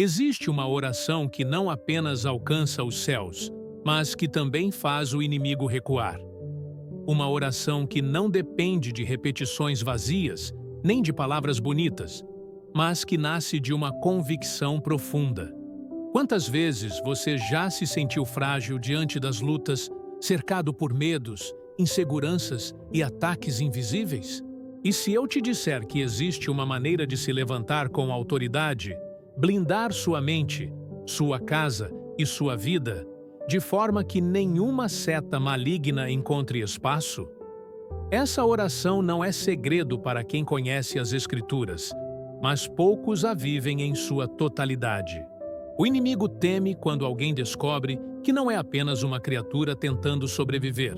Existe uma oração que não apenas alcança os céus, mas que também faz o inimigo recuar. Uma oração que não depende de repetições vazias, nem de palavras bonitas, mas que nasce de uma convicção profunda. Quantas vezes você já se sentiu frágil diante das lutas, cercado por medos, inseguranças e ataques invisíveis? E se eu te disser que existe uma maneira de se levantar com autoridade, blindar sua mente, sua casa e sua vida, de forma que nenhuma seta maligna encontre espaço? Essa oração não é segredo para quem conhece as Escrituras, mas poucos a vivem em sua totalidade. O inimigo teme quando alguém descobre que não é apenas uma criatura tentando sobreviver,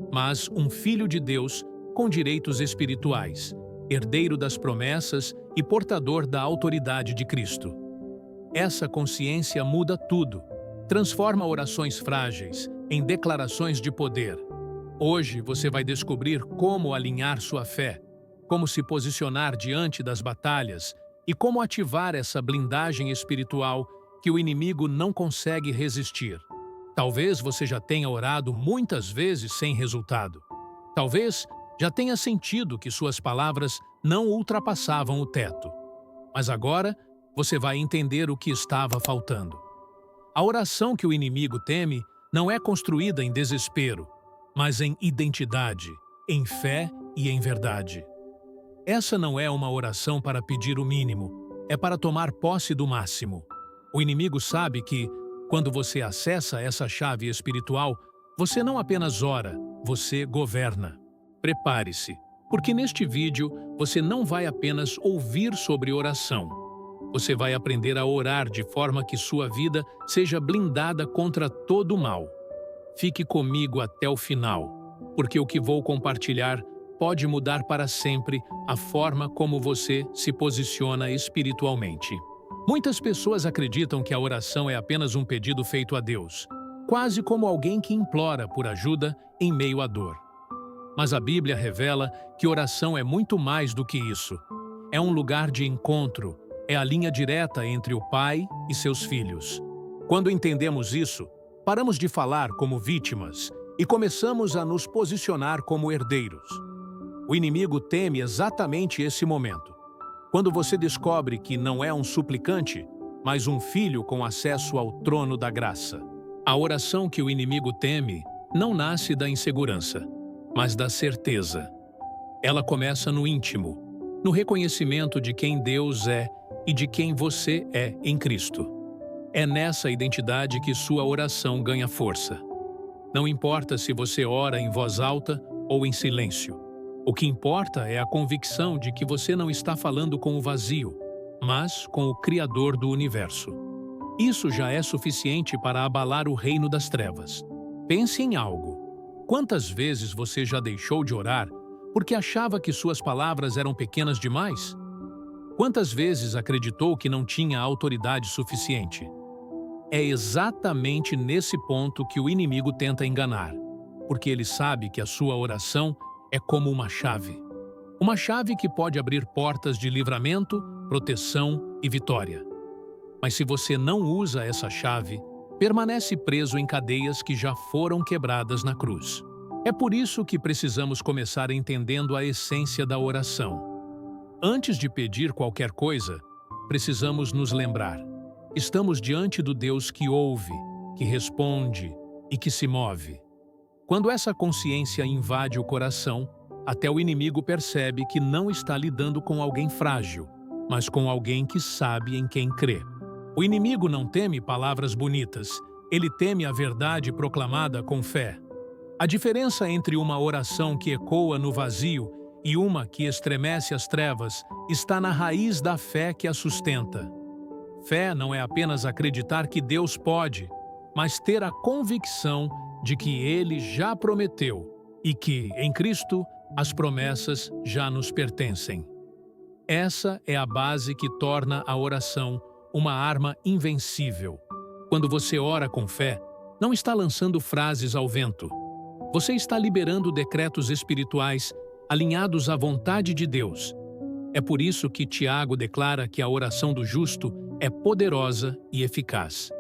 mas um filho de Deus com direitos espirituais, herdeiro das promessas e portador da autoridade de Cristo. Essa consciência muda tudo, transforma orações frágeis em declarações de poder. Hoje você vai descobrir como alinhar sua fé, como se posicionar diante das batalhas e como ativar essa blindagem espiritual que o inimigo não consegue resistir. Talvez você já tenha orado muitas vezes sem resultado. Talvez já tenha sentido que suas palavras não ultrapassavam o teto. Mas agora você vai entender o que estava faltando. A oração que o inimigo teme não é construída em desespero, mas em identidade, em fé e em verdade. Essa não é uma oração para pedir o mínimo, é para tomar posse do máximo. O inimigo sabe que, quando você acessa essa chave espiritual, você não apenas ora, você governa. Prepare-se, porque neste vídeo você não vai apenas ouvir sobre oração. Você vai aprender a orar de forma que sua vida seja blindada contra todo o mal. Fique comigo até o final, porque o que vou compartilhar pode mudar para sempre a forma como você se posiciona espiritualmente. Muitas pessoas acreditam que a oração é apenas um pedido feito a Deus, quase como alguém que implora por ajuda em meio à dor. Mas a Bíblia revela que oração é muito mais do que isso. É um lugar de encontro, é a linha direta entre o Pai e seus filhos. Quando entendemos isso, paramos de falar como vítimas e começamos a nos posicionar como herdeiros. O inimigo teme exatamente esse momento. Quando você descobre que não é um suplicante, mas um filho com acesso ao trono da graça. A oração que o inimigo teme não nasce da insegurança, mas da certeza. Ela começa no íntimo, no reconhecimento de quem Deus é e de quem você é em Cristo. É nessa identidade que sua oração ganha força. Não importa se você ora em voz alta ou em silêncio. O que importa é a convicção de que você não está falando com o vazio, mas com o Criador do universo. Isso já é suficiente para abalar o reino das trevas. Pense em algo. Quantas vezes você já deixou de orar porque achava que suas palavras eram pequenas demais? Quantas vezes acreditou que não tinha autoridade suficiente? É exatamente nesse ponto que o inimigo tenta enganar, porque ele sabe que a sua oração é como uma chave. Uma chave que pode abrir portas de livramento, proteção e vitória. Mas se você não usa essa chave, permanece preso em cadeias que já foram quebradas na cruz. É por isso que precisamos começar entendendo a essência da oração. Antes de pedir qualquer coisa, precisamos nos lembrar. Estamos diante do Deus que ouve, que responde e que se move. Quando essa consciência invade o coração, até o inimigo percebe que não está lidando com alguém frágil, mas com alguém que sabe em quem crê. O inimigo não teme palavras bonitas, ele teme a verdade proclamada com fé. A diferença entre uma oração que ecoa no vazio e uma que estremece as trevas está na raiz da fé que a sustenta. Fé não é apenas acreditar que Deus pode, mas ter a convicção de que Ele já prometeu e que, em Cristo, as promessas já nos pertencem. Essa é a base que torna a oração uma arma invencível. Quando você ora com fé, não está lançando frases ao vento. Você está liberando decretos espirituais alinhados à vontade de Deus. É por isso que Tiago declara que a oração do justo é poderosa e eficaz.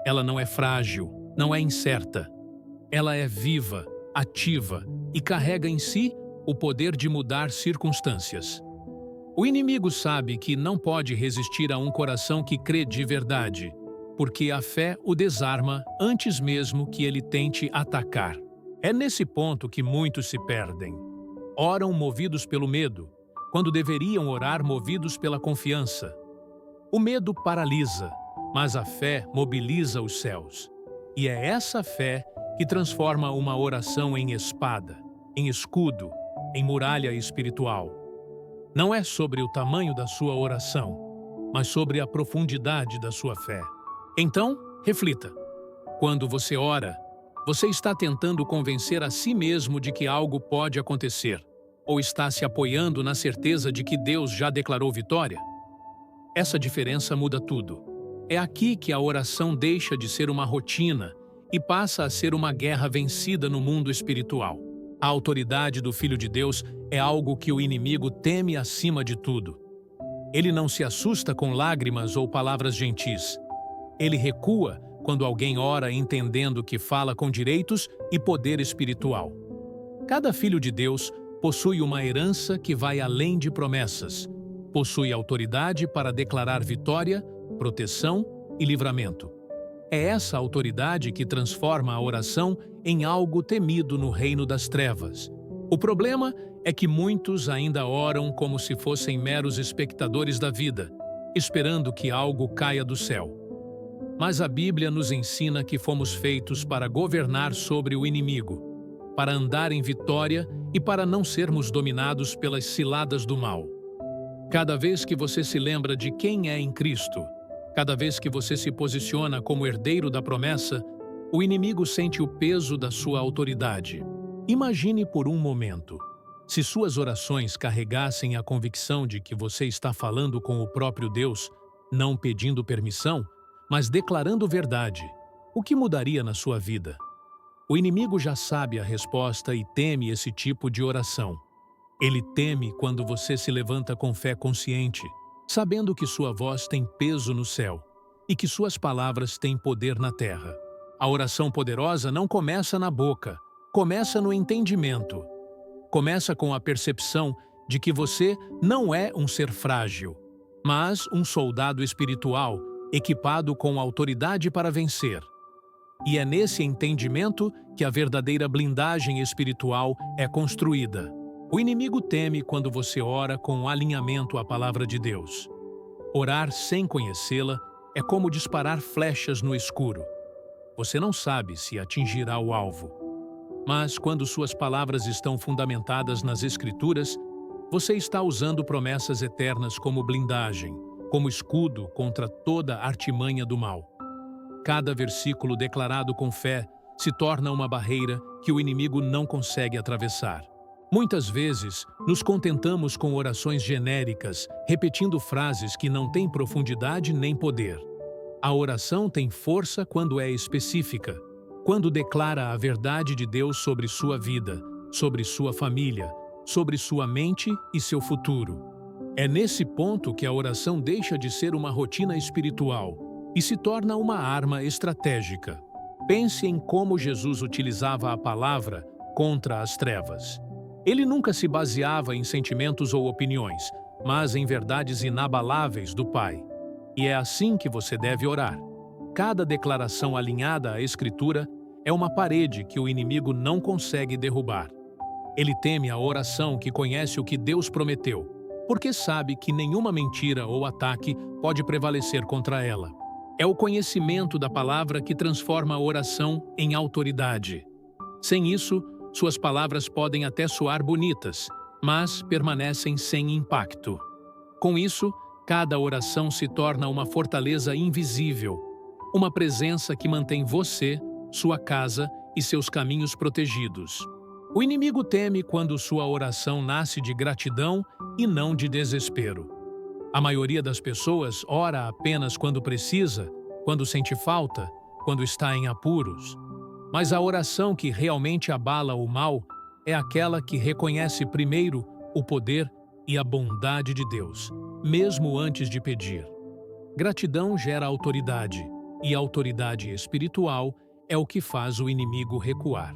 Ela não é frágil, não é incerta. Ela é viva, ativa e carrega em si o poder de mudar circunstâncias. O inimigo sabe que não pode resistir a um coração que crê de verdade, porque a fé o desarma antes mesmo que ele tente atacar. É nesse ponto que muitos se perdem. Oram movidos pelo medo, quando deveriam orar movidos pela confiança. O medo paralisa, mas a fé mobiliza os céus. E é essa fé que transforma uma oração em espada, em escudo, em muralha espiritual. Não é sobre o tamanho da sua oração, mas sobre a profundidade da sua fé. Então, reflita. Quando você ora, você está tentando convencer a si mesmo de que algo pode acontecer, ou está se apoiando na certeza de que Deus já declarou vitória? Essa diferença muda tudo. É aqui que a oração deixa de ser uma rotina e passa a ser uma guerra vencida no mundo espiritual. A autoridade do Filho de Deus é algo que o inimigo teme acima de tudo. Ele não se assusta com lágrimas ou palavras gentis. Ele recua quando alguém ora entendendo que fala com direitos e poder espiritual. Cada filho de Deus possui uma herança que vai além de promessas. Possui autoridade para declarar vitória, proteção e livramento. É essa autoridade que transforma a oração em algo temido no reino das trevas. O problema é que muitos ainda oram como se fossem meros espectadores da vida, esperando que algo caia do céu. Mas a Bíblia nos ensina que fomos feitos para governar sobre o inimigo, para andar em vitória e para não sermos dominados pelas ciladas do mal. Cada vez que você se lembra de quem é em Cristo, cada vez que você se posiciona como herdeiro da promessa, o inimigo sente o peso da sua autoridade. Imagine por um momento, se suas orações carregassem a convicção de que você está falando com o próprio Deus, não pedindo permissão, mas declarando verdade, o que mudaria na sua vida? O inimigo já sabe a resposta e teme esse tipo de oração. Ele teme quando você se levanta com fé consciente, sabendo que sua voz tem peso no céu e que suas palavras têm poder na terra. A oração poderosa não começa na boca, começa no entendimento. Começa com a percepção de que você não é um ser frágil, mas um soldado espiritual equipado com autoridade para vencer. E é nesse entendimento que a verdadeira blindagem espiritual é construída. O inimigo teme quando você ora com alinhamento à palavra de Deus. Orar sem conhecê-la é como disparar flechas no escuro. Você não sabe se atingirá o alvo. Mas quando suas palavras estão fundamentadas nas Escrituras, você está usando promessas eternas como blindagem, como escudo contra toda artimanha do mal. Cada versículo declarado com fé se torna uma barreira que o inimigo não consegue atravessar. Muitas vezes, nos contentamos com orações genéricas, repetindo frases que não têm profundidade nem poder. A oração tem força quando é específica, quando declara a verdade de Deus sobre sua vida, sobre sua família, sobre sua mente e seu futuro. É nesse ponto que a oração deixa de ser uma rotina espiritual e se torna uma arma estratégica. Pense em como Jesus utilizava a palavra contra as trevas. Ele nunca se baseava em sentimentos ou opiniões, mas em verdades inabaláveis do Pai. E é assim que você deve orar. Cada declaração alinhada à Escritura é uma parede que o inimigo não consegue derrubar. Ele teme a oração que conhece o que Deus prometeu, porque sabe que nenhuma mentira ou ataque pode prevalecer contra ela. É o conhecimento da palavra que transforma a oração em autoridade. Sem isso, suas palavras podem até soar bonitas, mas permanecem sem impacto. Com isso, cada oração se torna uma fortaleza invisível, uma presença que mantém você, sua casa e seus caminhos protegidos. O inimigo teme quando sua oração nasce de gratidão e não de desespero. A maioria das pessoas ora apenas quando precisa, quando sente falta, quando está em apuros. Mas a oração que realmente abala o mal é aquela que reconhece primeiro o poder e a bondade de Deus, mesmo antes de pedir. Gratidão gera autoridade, e a autoridade espiritual é o que faz o inimigo recuar.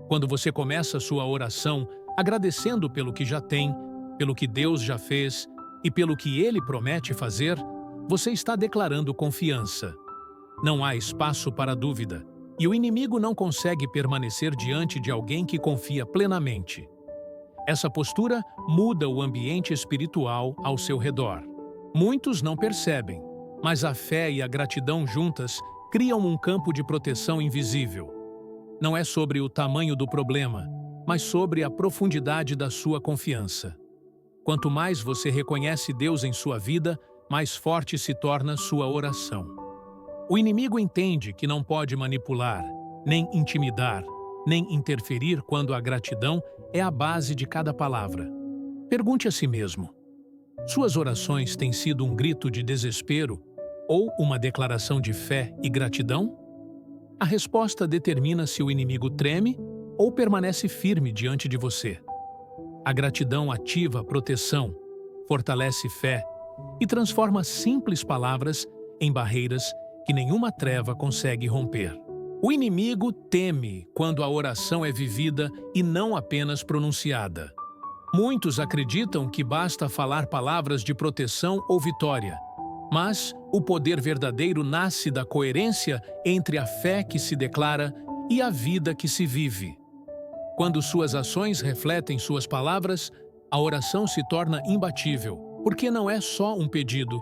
Quando você começa sua oração agradecendo pelo que já tem, pelo que Deus já fez e pelo que Ele promete fazer, você está declarando confiança. Não há espaço para dúvida, e o inimigo não consegue permanecer diante de alguém que confia plenamente. Essa postura muda o ambiente espiritual ao seu redor. Muitos não percebem, mas a fé e a gratidão juntas criam um campo de proteção invisível. Não é sobre o tamanho do problema, mas sobre a profundidade da sua confiança. Quanto mais você reconhece Deus em sua vida, mais forte se torna sua oração. O inimigo entende que não pode manipular, nem intimidar, nem interferir quando a gratidão é a base de cada palavra. Pergunte a si mesmo: suas orações têm sido um grito de desespero ou uma declaração de fé e gratidão? A resposta determina se o inimigo treme ou permanece firme diante de você. A gratidão ativa proteção, fortalece fé e transforma simples palavras em barreiras que nenhuma treva consegue romper. O inimigo teme quando a oração é vivida e não apenas pronunciada. Muitos acreditam que basta falar palavras de proteção ou vitória, mas o poder verdadeiro nasce da coerência entre a fé que se declara e a vida que se vive. Quando suas ações refletem suas palavras, a oração se torna imbatível, porque não é só um pedido,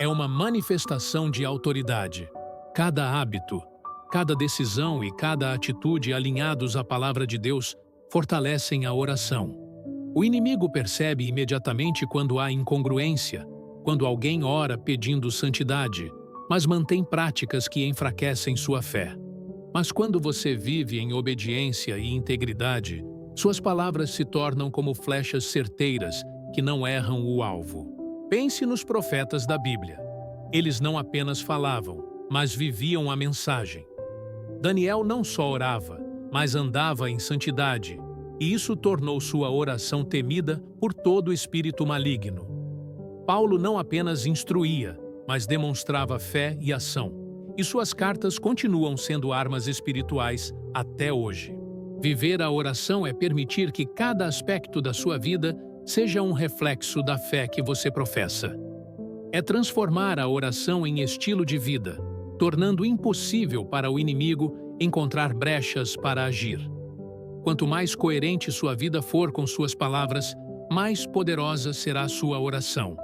é uma manifestação de autoridade. Cada hábito, cada decisão e cada atitude alinhados à palavra de Deus fortalecem a oração. O inimigo percebe imediatamente quando há incongruência, quando alguém ora pedindo santidade, mas mantém práticas que enfraquecem sua fé. Mas quando você vive em obediência e integridade, suas palavras se tornam como flechas certeiras que não erram o alvo. Pense nos profetas da Bíblia. Eles não apenas falavam, mas viviam a mensagem. Daniel não só orava, mas andava em santidade, e isso tornou sua oração temida por todo o espírito maligno. Paulo não apenas instruía, mas demonstrava fé e ação, e suas cartas continuam sendo armas espirituais até hoje. Viver a oração é permitir que cada aspecto da sua vida seja um reflexo da fé que você professa. É transformar a oração em estilo de vida, tornando impossível para o inimigo encontrar brechas para agir. Quanto mais coerente sua vida for com suas palavras, mais poderosa será sua oração,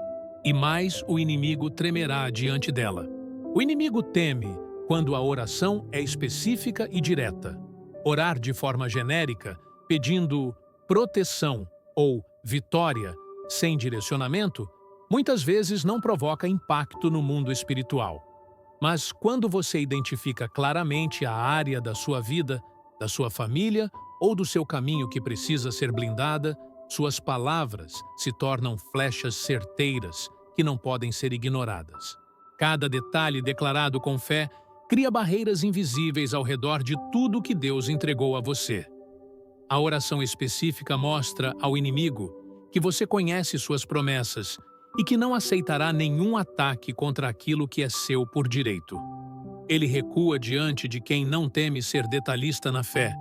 e mais o inimigo tremerá diante dela. O inimigo teme quando a oração é específica e direta. Orar de forma genérica, pedindo proteção ou vitória, sem direcionamento, muitas vezes não provoca impacto no mundo espiritual. Mas quando você identifica claramente a área da sua vida, da sua família ou do seu caminho que precisa ser blindada, suas palavras se tornam flechas certeiras que não podem ser ignoradas. Cada detalhe declarado com fé cria barreiras invisíveis ao redor de tudo que Deus entregou a você. A oração específica mostra ao inimigo que você conhece suas promessas e que não aceitará nenhum ataque contra aquilo que é seu por direito. Ele recua diante de quem não teme ser detalhista na fé,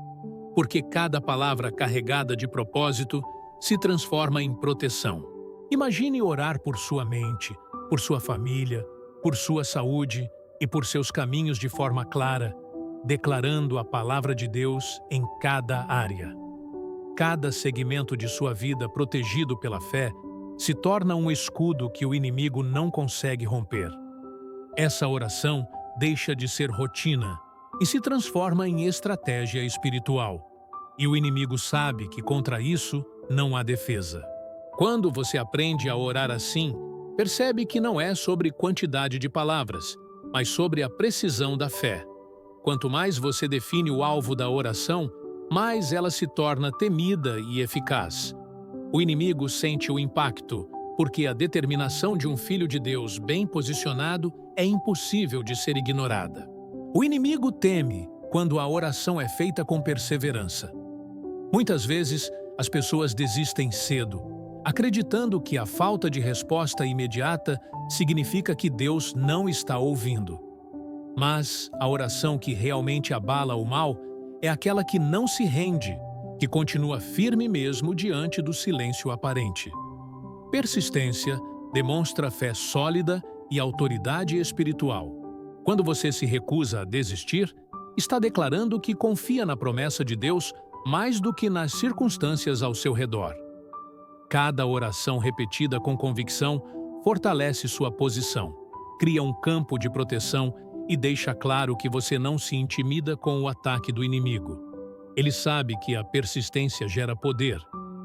porque cada palavra carregada de propósito se transforma em proteção. Imagine orar por sua mente, por sua família, por sua saúde e por seus caminhos de forma clara, declarando a palavra de Deus em cada área. Cada segmento de sua vida protegido pela fé se torna um escudo que o inimigo não consegue romper. Essa oração deixa de ser rotina e se transforma em estratégia espiritual. E o inimigo sabe que contra isso não há defesa. Quando você aprende a orar assim, percebe que não é sobre quantidade de palavras, mas sobre a precisão da fé. Quanto mais você define o alvo da oração, mais ela se torna temida e eficaz. O inimigo sente o impacto, porque a determinação de um filho de Deus bem posicionado é impossível de ser ignorada. O inimigo teme quando a oração é feita com perseverança. Muitas vezes, as pessoas desistem cedo, acreditando que a falta de resposta imediata significa que Deus não está ouvindo. Mas a oração que realmente abala o mal é aquela que não se rende, que continua firme mesmo diante do silêncio aparente. Persistência demonstra fé sólida e autoridade espiritual. Quando você se recusa a desistir, está declarando que confia na promessa de Deus mais do que nas circunstâncias ao seu redor. Cada oração repetida com convicção fortalece sua posição, cria um campo de proteção e deixa claro que você não se intimida com o ataque do inimigo. Ele sabe que a persistência gera poder,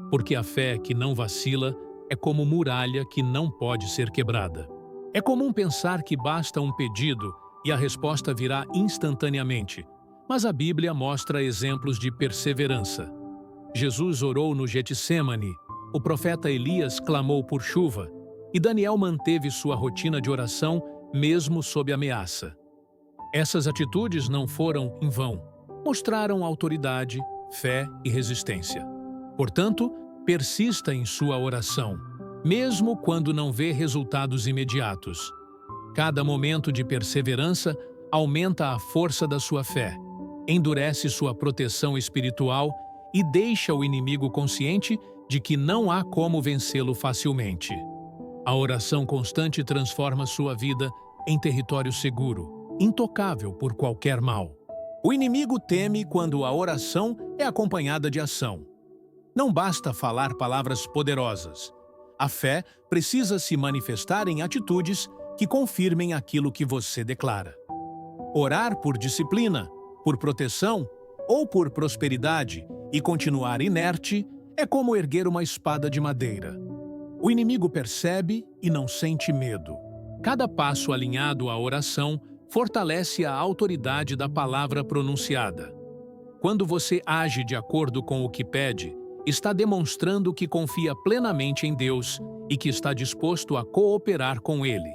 porque a fé que não vacila é como muralha que não pode ser quebrada. É comum pensar que basta um pedido e a resposta virá instantaneamente, mas a Bíblia mostra exemplos de perseverança. Jesus orou no Getsêmani, o profeta Elias clamou por chuva e Daniel manteve sua rotina de oração mesmo sob ameaça. Essas atitudes não foram em vão, mostraram autoridade, fé e resistência. Portanto, persista em sua oração, mesmo quando não vê resultados imediatos. Cada momento de perseverança aumenta a força da sua fé, endurece sua proteção espiritual e deixa o inimigo consciente de que não há como vencê-lo facilmente. A oração constante transforma sua vida em território seguro, intocável por qualquer mal. O inimigo teme quando a oração é acompanhada de ação. Não basta falar palavras poderosas. A fé precisa se manifestar em atitudes que confirmem aquilo que você declara. Orar por disciplina, por proteção ou por prosperidade e continuar inerte é como erguer uma espada de madeira. O inimigo percebe e não sente medo. Cada passo alinhado à oração fortalece a autoridade da palavra pronunciada. Quando você age de acordo com o que pede, está demonstrando que confia plenamente em Deus e que está disposto a cooperar com Ele.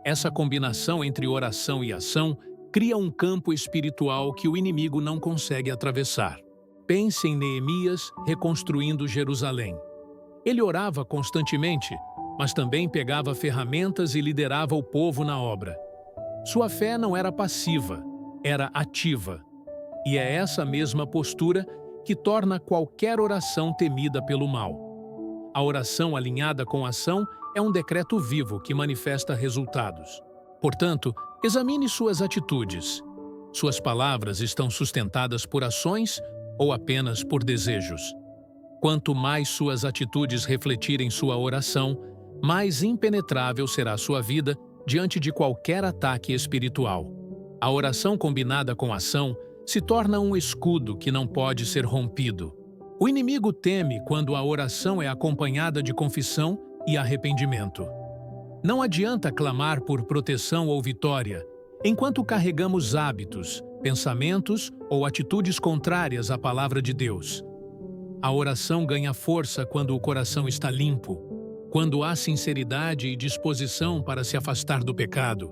Essa combinação entre oração e ação cria um campo espiritual que o inimigo não consegue atravessar. Pense em Neemias reconstruindo Jerusalém. Ele orava constantemente, mas também pegava ferramentas e liderava o povo na obra. Sua fé não era passiva, era ativa. E é essa mesma postura que torna qualquer oração temida pelo mal. A oração alinhada com a ação é um decreto vivo que manifesta resultados. Portanto, examine suas atitudes. Suas palavras estão sustentadas por ações ou apenas por desejos? Quanto mais suas atitudes refletirem sua oração, mais impenetrável será sua vida diante de qualquer ataque espiritual. A oração combinada com ação se torna um escudo que não pode ser rompido. O inimigo teme quando a oração é acompanhada de confissão e arrependimento. Não adianta clamar por proteção ou vitória, enquanto carregamos hábitos, pensamentos ou atitudes contrárias à palavra de Deus. A oração ganha força quando o coração está limpo, quando há sinceridade e disposição para se afastar do pecado.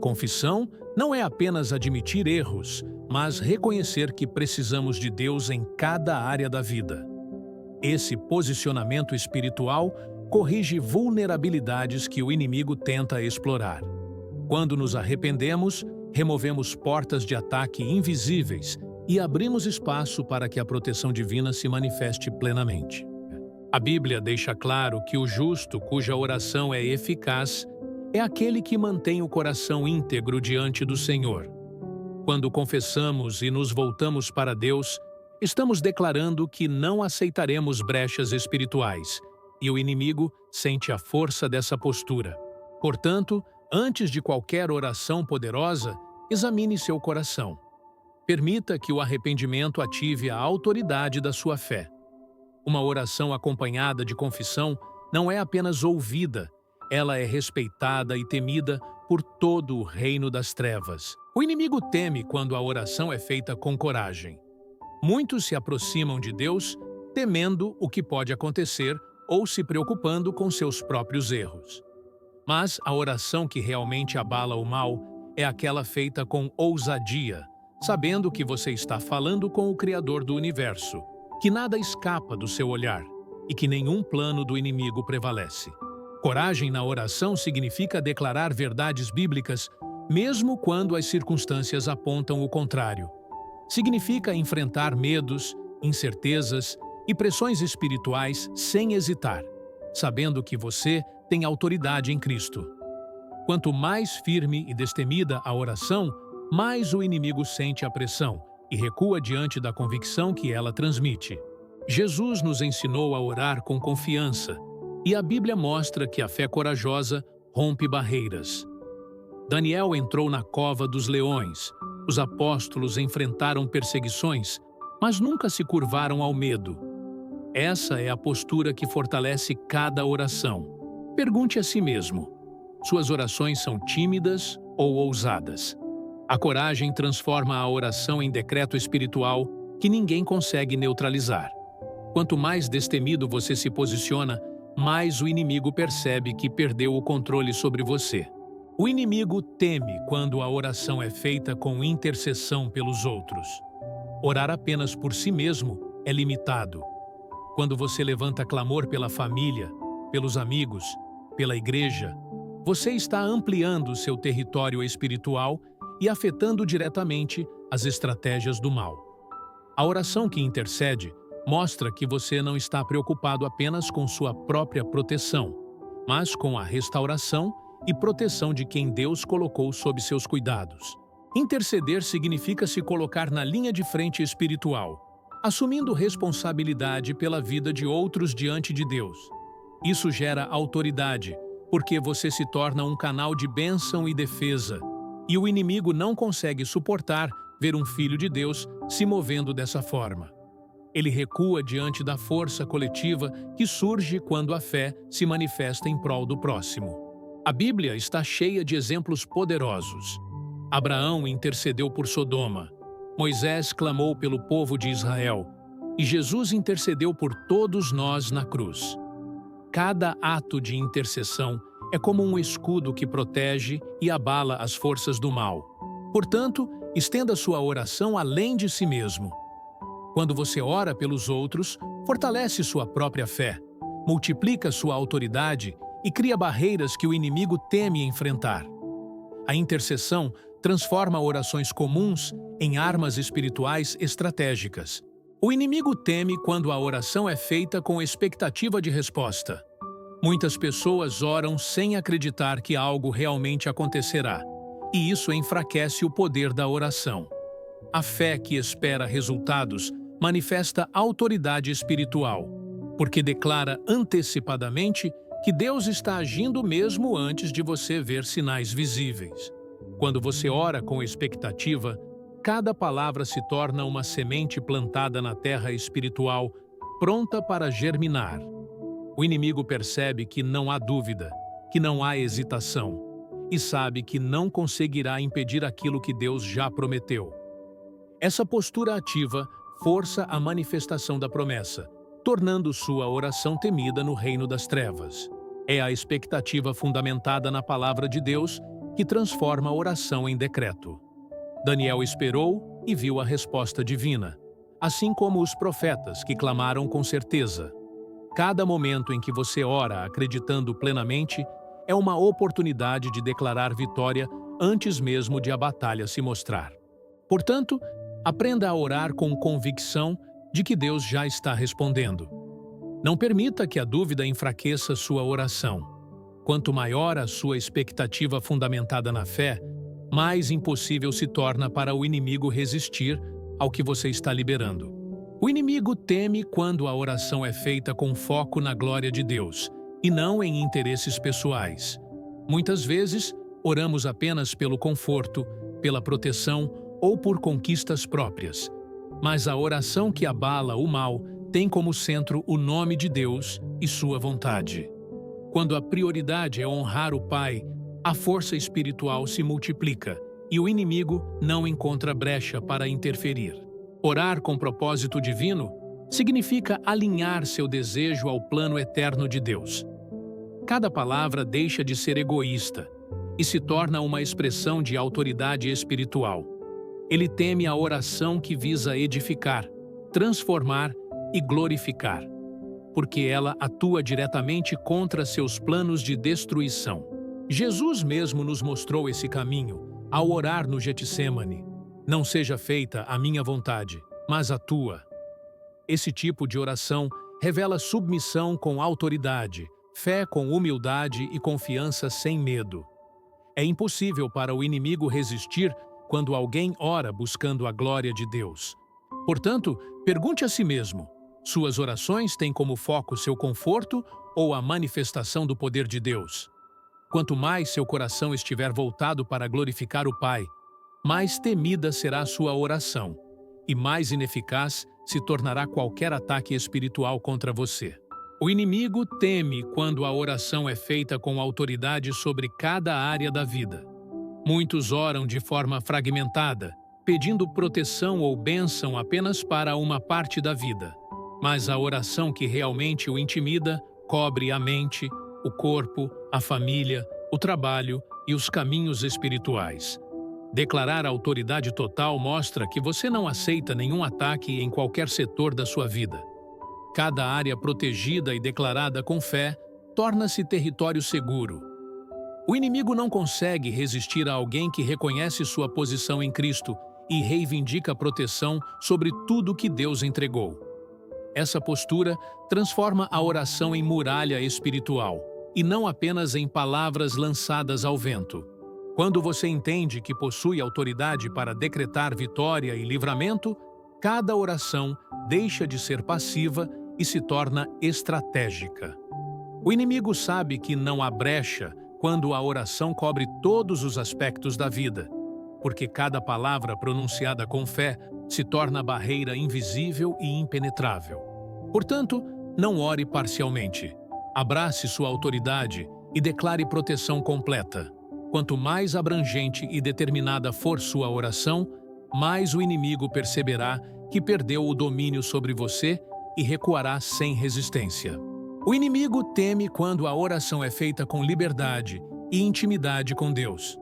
Confissão não é apenas admitir erros, mas reconhecer que precisamos de Deus em cada área da vida. Esse posicionamento espiritual corrige vulnerabilidades que o inimigo tenta explorar. Quando nos arrependemos, removemos portas de ataque invisíveis e abrimos espaço para que a proteção divina se manifeste plenamente. A Bíblia deixa claro que o justo, cuja oração é eficaz, é aquele que mantém o coração íntegro diante do Senhor. Quando confessamos e nos voltamos para Deus, estamos declarando que não aceitaremos brechas espirituais, e o inimigo sente a força dessa postura. Portanto, antes de qualquer oração poderosa, examine seu coração. Permita que o arrependimento ative a autoridade da sua fé. Uma oração acompanhada de confissão não é apenas ouvida, ela é respeitada e temida por todo o reino das trevas. O inimigo teme quando a oração é feita com coragem. Muitos se aproximam de Deus temendo o que pode acontecer ou se preocupando com seus próprios erros. Mas a oração que realmente abala o mal é aquela feita com ousadia, sabendo que você está falando com o Criador do universo, que nada escapa do seu olhar e que nenhum plano do inimigo prevalece. Coragem na oração significa declarar verdades bíblicas, mesmo quando as circunstâncias apontam o contrário. Significa enfrentar medos, incertezas e pressões espirituais sem hesitar, sabendo que você tem autoridade em Cristo. Quanto mais firme e destemida a oração, mais o inimigo sente a pressão e recua diante da convicção que ela transmite. Jesus nos ensinou a orar com confiança, e a Bíblia mostra que a fé corajosa rompe barreiras. Daniel entrou na cova dos leões. Os apóstolos enfrentaram perseguições, mas nunca se curvaram ao medo. Essa é a postura que fortalece cada oração. Pergunte a si mesmo: suas orações são tímidas ou ousadas? A coragem transforma a oração em decreto espiritual que ninguém consegue neutralizar. Quanto mais destemido você se posiciona, mais o inimigo percebe que perdeu o controle sobre você. O inimigo teme quando a oração é feita com intercessão pelos outros. Orar apenas por si mesmo é limitado. Quando você levanta clamor pela família, pelos amigos, pela igreja, você está ampliando seu território espiritual e afetando diretamente as estratégias do mal. A oração que intercede mostra que você não está preocupado apenas com sua própria proteção, mas com a restauração e proteção de quem Deus colocou sob seus cuidados. Interceder significa se colocar na linha de frente espiritual, assumindo responsabilidade pela vida de outros diante de Deus. Isso gera autoridade, porque você se torna um canal de bênção e defesa, e o inimigo não consegue suportar ver um filho de Deus se movendo dessa forma. Ele recua diante da força coletiva que surge quando a fé se manifesta em prol do próximo. A Bíblia está cheia de exemplos poderosos. Abraão intercedeu por Sodoma, Moisés clamou pelo povo de Israel, e Jesus intercedeu por todos nós na cruz. Cada ato de intercessão é como um escudo que protege e abala as forças do mal. Portanto, estenda sua oração além de si mesmo. Quando você ora pelos outros, fortalece sua própria fé, multiplica sua autoridade e cria barreiras que o inimigo teme enfrentar. A intercessão transforma orações comuns em armas espirituais estratégicas. O inimigo teme quando a oração é feita com expectativa de resposta. Muitas pessoas oram sem acreditar que algo realmente acontecerá, e isso enfraquece o poder da oração. A fé que espera resultados manifesta autoridade espiritual, porque declara antecipadamente que Deus está agindo mesmo antes de você ver sinais visíveis. Quando você ora com expectativa, cada palavra se torna uma semente plantada na terra espiritual, pronta para germinar. O inimigo percebe que não há dúvida, que não há hesitação, e sabe que não conseguirá impedir aquilo que Deus já prometeu. Essa postura ativa força a manifestação da promessa, tornando sua oração temida no reino das trevas. É a expectativa fundamentada na palavra de Deus que transforma a oração em decreto. Daniel esperou e viu a resposta divina, assim como os profetas que clamaram com certeza. Cada momento em que você ora acreditando plenamente é uma oportunidade de declarar vitória antes mesmo de a batalha se mostrar. Portanto, aprenda a orar com convicção de que Deus já está respondendo. Não permita que a dúvida enfraqueça sua oração. Quanto maior a sua expectativa fundamentada na fé, mais impossível se torna para o inimigo resistir ao que você está liberando. O inimigo teme quando a oração é feita com foco na glória de Deus e não em interesses pessoais. Muitas vezes, oramos apenas pelo conforto, pela proteção ou por conquistas próprias. Mas a oração que abala o mal tem como centro o nome de Deus e sua vontade. Quando a prioridade é honrar o Pai, a força espiritual se multiplica e o inimigo não encontra brecha para interferir. Orar com propósito divino significa alinhar seu desejo ao plano eterno de Deus. Cada palavra deixa de ser egoísta e se torna uma expressão de autoridade espiritual. Ele teme a oração que visa edificar, transformar e glorificar. porque ela atua diretamente contra seus planos de destruição. Jesus mesmo nos mostrou esse caminho ao orar no Getsêmani. Não seja feita a minha vontade, mas a tua. Esse tipo de oração revela submissão com autoridade, fé com humildade e confiança sem medo. É impossível para o inimigo resistir quando alguém ora buscando a glória de Deus. Portanto, pergunte a si mesmo: suas orações têm como foco seu conforto ou a manifestação do poder de Deus? Quanto mais seu coração estiver voltado para glorificar o Pai, mais temida será sua oração, e mais ineficaz se tornará qualquer ataque espiritual contra você. O inimigo teme quando a oração é feita com autoridade sobre cada área da vida. Muitos oram de forma fragmentada, pedindo proteção ou bênção apenas para uma parte da vida. Mas a oração que realmente o intimida cobre a mente, o corpo, a família, o trabalho e os caminhos espirituais. Declarar autoridade total mostra que você não aceita nenhum ataque em qualquer setor da sua vida. Cada área protegida e declarada com fé torna-se território seguro. O inimigo não consegue resistir a alguém que reconhece sua posição em Cristo e reivindica proteção sobre tudo que Deus entregou. Essa postura transforma a oração em muralha espiritual, e não apenas em palavras lançadas ao vento. Quando você entende que possui autoridade para decretar vitória e livramento, cada oração deixa de ser passiva e se torna estratégica. O inimigo sabe que não há brecha quando a oração cobre todos os aspectos da vida, porque cada palavra pronunciada com fé se torna barreira invisível e impenetrável. Portanto, não ore parcialmente. Abrace sua autoridade e declare proteção completa. Quanto mais abrangente e determinada for sua oração, mais o inimigo perceberá que perdeu o domínio sobre você e recuará sem resistência. O inimigo teme quando a oração é feita com liberdade e intimidade com Deus.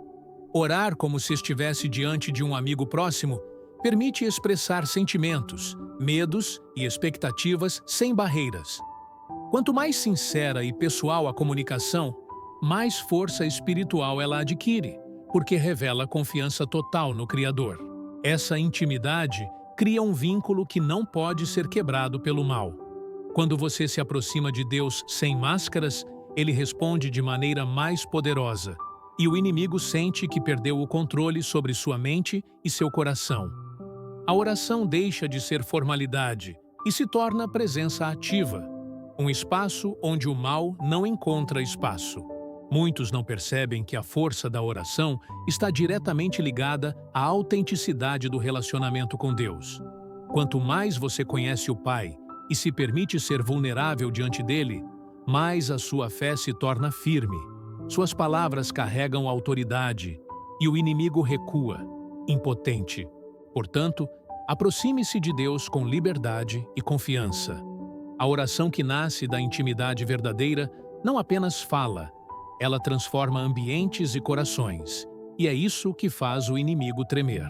Orar como se estivesse diante de um amigo próximo permite expressar sentimentos, medos e expectativas sem barreiras. Quanto mais sincera e pessoal a comunicação, mais força espiritual ela adquire, porque revela confiança total no Criador. Essa intimidade cria um vínculo que não pode ser quebrado pelo mal. Quando você se aproxima de Deus sem máscaras, Ele responde de maneira mais poderosa, e o inimigo sente que perdeu o controle sobre sua mente e seu coração. A oração deixa de ser formalidade e se torna presença ativa, um espaço onde o mal não encontra espaço. Muitos não percebem que a força da oração está diretamente ligada à autenticidade do relacionamento com Deus. Quanto mais você conhece o Pai e se permite ser vulnerável diante dele, mais a sua fé se torna firme. Suas palavras carregam autoridade e o inimigo recua, impotente. Portanto, aproxime-se de Deus com liberdade e confiança. A oração que nasce da intimidade verdadeira não apenas fala, ela transforma ambientes e corações, e é isso que faz o inimigo tremer.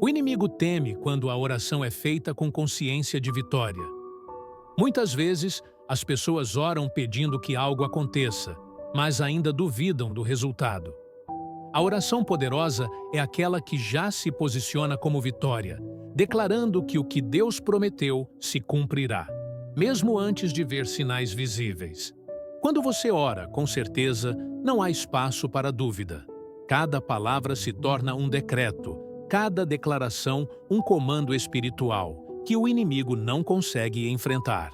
O inimigo teme quando a oração é feita com consciência de vitória. Muitas vezes, as pessoas oram pedindo que algo aconteça, mas ainda duvidam do resultado. A oração poderosa é aquela que já se posiciona como vitória, declarando que o que Deus prometeu se cumprirá, mesmo antes de ver sinais visíveis. Quando você ora, com certeza, não há espaço para dúvida. Cada palavra se torna um decreto, cada declaração um comando espiritual que o inimigo não consegue enfrentar.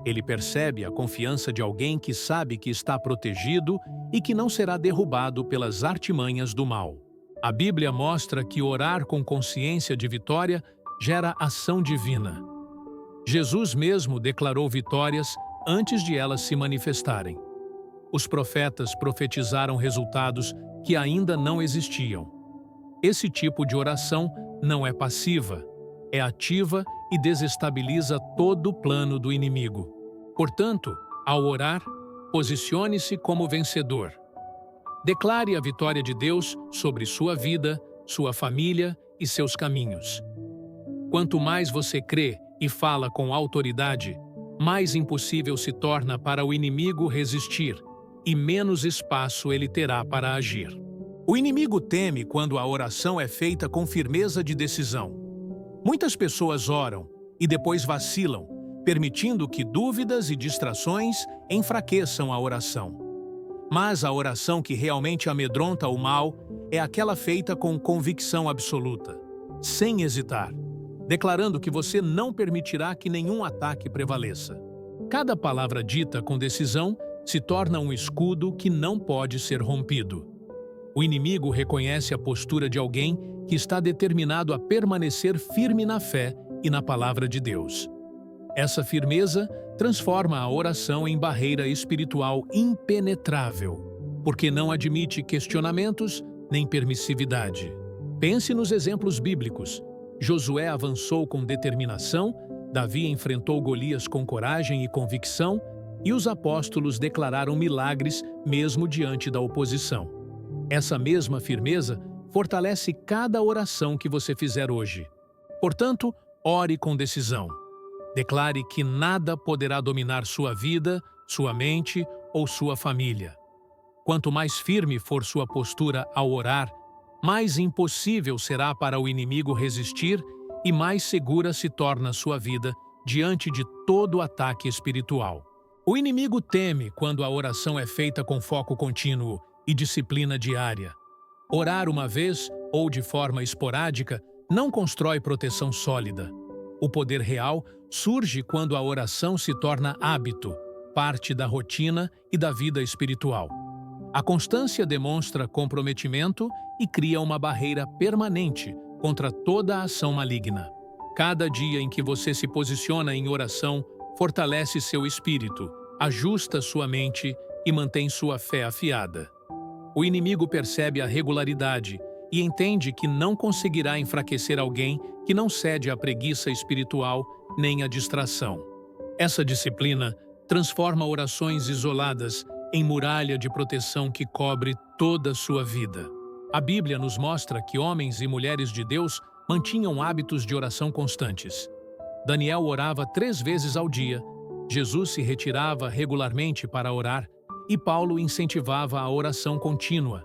Ele percebe a confiança de alguém que sabe que está protegido e que não será derrubado pelas artimanhas do mal. A Bíblia mostra que orar com consciência de vitória gera ação divina. Jesus mesmo declarou vitórias antes de elas se manifestarem. Os profetas profetizaram resultados que ainda não existiam. Esse tipo de oração não é passiva, é ativa e desestabiliza todo o plano do inimigo. Portanto, ao orar, posicione-se como vencedor. Declare a vitória de Deus sobre sua vida, sua família e seus caminhos. Quanto mais você crê e fala com autoridade, mais impossível se torna para o inimigo resistir e menos espaço ele terá para agir. O inimigo teme quando a oração é feita com firmeza de decisão. Muitas pessoas oram e depois vacilam, permitindo que dúvidas e distrações enfraqueçam a oração. Mas a oração que realmente amedronta o mal é aquela feita com convicção absoluta, sem hesitar, declarando que você não permitirá que nenhum ataque prevaleça. Cada palavra dita com decisão se torna um escudo que não pode ser rompido. O inimigo reconhece a postura de alguém que está determinado a permanecer firme na fé e na palavra de Deus. Essa firmeza transforma a oração em barreira espiritual impenetrável, porque não admite questionamentos nem permissividade. Pense nos exemplos bíblicos. Josué avançou com determinação, Davi enfrentou Golias com coragem e convicção, e os apóstolos declararam milagres mesmo diante da oposição. Essa mesma firmeza fortalece cada oração que você fizer hoje. Portanto, ore com decisão. Declare que nada poderá dominar sua vida, sua mente ou sua família. Quanto mais firme for sua postura ao orar, mais impossível será para o inimigo resistir e mais segura se torna sua vida diante de todo ataque espiritual. O inimigo teme quando a oração é feita com foco contínuo e disciplina diária. Orar uma vez ou de forma esporádica não constrói proteção sólida. O poder real surge quando a oração se torna hábito, parte da rotina e da vida espiritual. A constância demonstra comprometimento e cria uma barreira permanente contra toda a ação maligna. Cada dia em que você se posiciona em oração fortalece seu espírito, ajusta sua mente e mantém sua fé afiada. O inimigo percebe a regularidade e entende que não conseguirá enfraquecer alguém que não cede à preguiça espiritual nem à distração. Essa disciplina transforma orações isoladas em muralha de proteção que cobre toda a sua vida. A Bíblia nos mostra que homens e mulheres de Deus mantinham hábitos de oração constantes. Daniel orava 3 vezes ao dia, Jesus se retirava regularmente para orar e Paulo incentivava a oração contínua.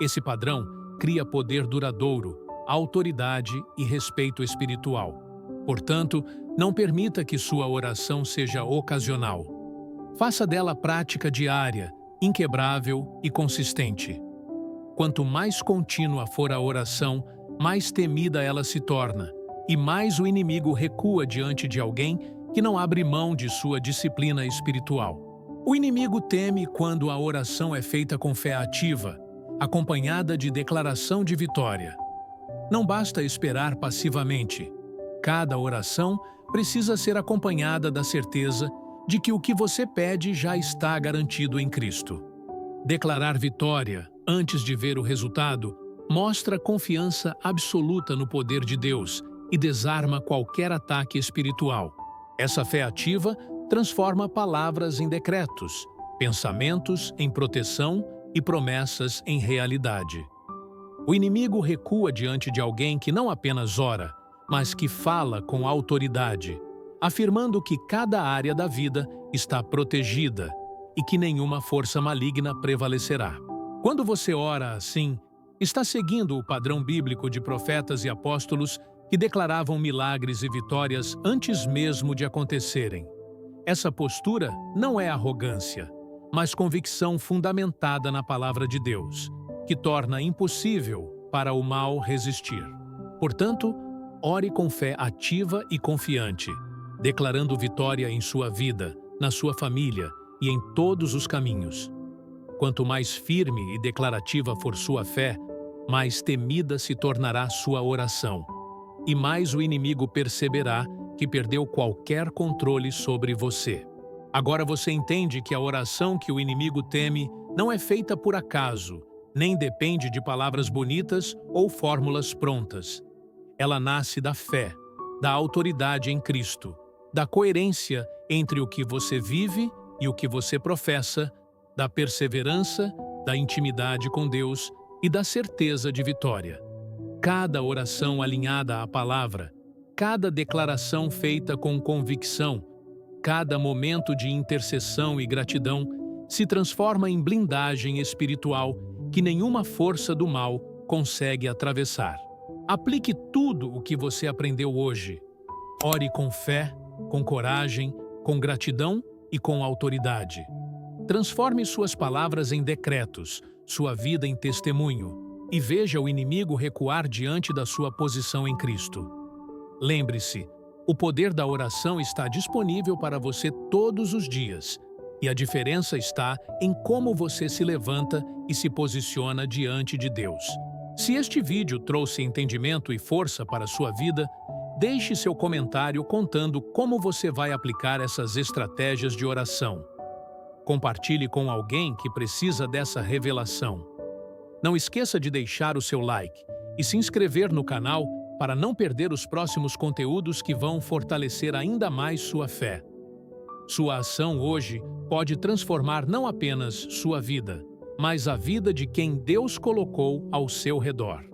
Esse padrão cria poder duradouro, autoridade e respeito espiritual. Portanto, não permita que sua oração seja ocasional. Faça dela prática diária, inquebrável e consistente. Quanto mais contínua for a oração, mais temida ela se torna, e mais o inimigo recua diante de alguém que não abre mão de sua disciplina espiritual. O inimigo teme quando a oração é feita com fé ativa, acompanhada de declaração de vitória. Não basta esperar passivamente. Cada oração precisa ser acompanhada da certeza de que o que você pede já está garantido em Cristo. Declarar vitória antes de ver o resultado mostra confiança absoluta no poder de Deus e desarma qualquer ataque espiritual. Essa fé ativa transforma palavras em decretos, pensamentos em proteção e promessas em realidade. O inimigo recua diante de alguém que não apenas ora, mas que fala com autoridade, afirmando que cada área da vida está protegida e que nenhuma força maligna prevalecerá. Quando você ora assim, está seguindo o padrão bíblico de profetas e apóstolos que declaravam milagres e vitórias antes mesmo de acontecerem. Essa postura não é arrogância, mas convicção fundamentada na palavra de Deus, que torna impossível para o mal resistir. Portanto, ore com fé ativa e confiante, declarando vitória em sua vida, na sua família e em todos os caminhos. Quanto mais firme e declarativa for sua fé, mais temida se tornará sua oração, e mais o inimigo perceberá que perdeu qualquer controle sobre você. Agora você entende que a oração que o inimigo teme não é feita por acaso, nem depende de palavras bonitas ou fórmulas prontas. Ela nasce da fé, da autoridade em Cristo, da coerência entre o que você vive e o que você professa, da perseverança, da intimidade com Deus e da certeza de vitória. Cada oração alinhada à palavra, cada declaração feita com convicção, Cada momento de intercessão e gratidão se transforma em blindagem espiritual que nenhuma força do mal consegue atravessar. Aplique tudo o que você aprendeu hoje. Ore com fé, com coragem, com gratidão e com autoridade. Transforme suas palavras em decretos, sua vida em testemunho, e veja o inimigo recuar diante da sua posição em Cristo. Lembre-se, o poder da oração está disponível para você todos os dias, e a diferença está em como você se levanta e se posiciona diante de Deus. Se este vídeo trouxe entendimento e força para a sua vida, deixe seu comentário contando como você vai aplicar essas estratégias de oração. Compartilhe com alguém que precisa dessa revelação. Não esqueça de deixar o seu like e se inscrever no canal para não perder os próximos conteúdos que vão fortalecer ainda mais sua fé. Sua ação hoje pode transformar não apenas sua vida, mas a vida de quem Deus colocou ao seu redor.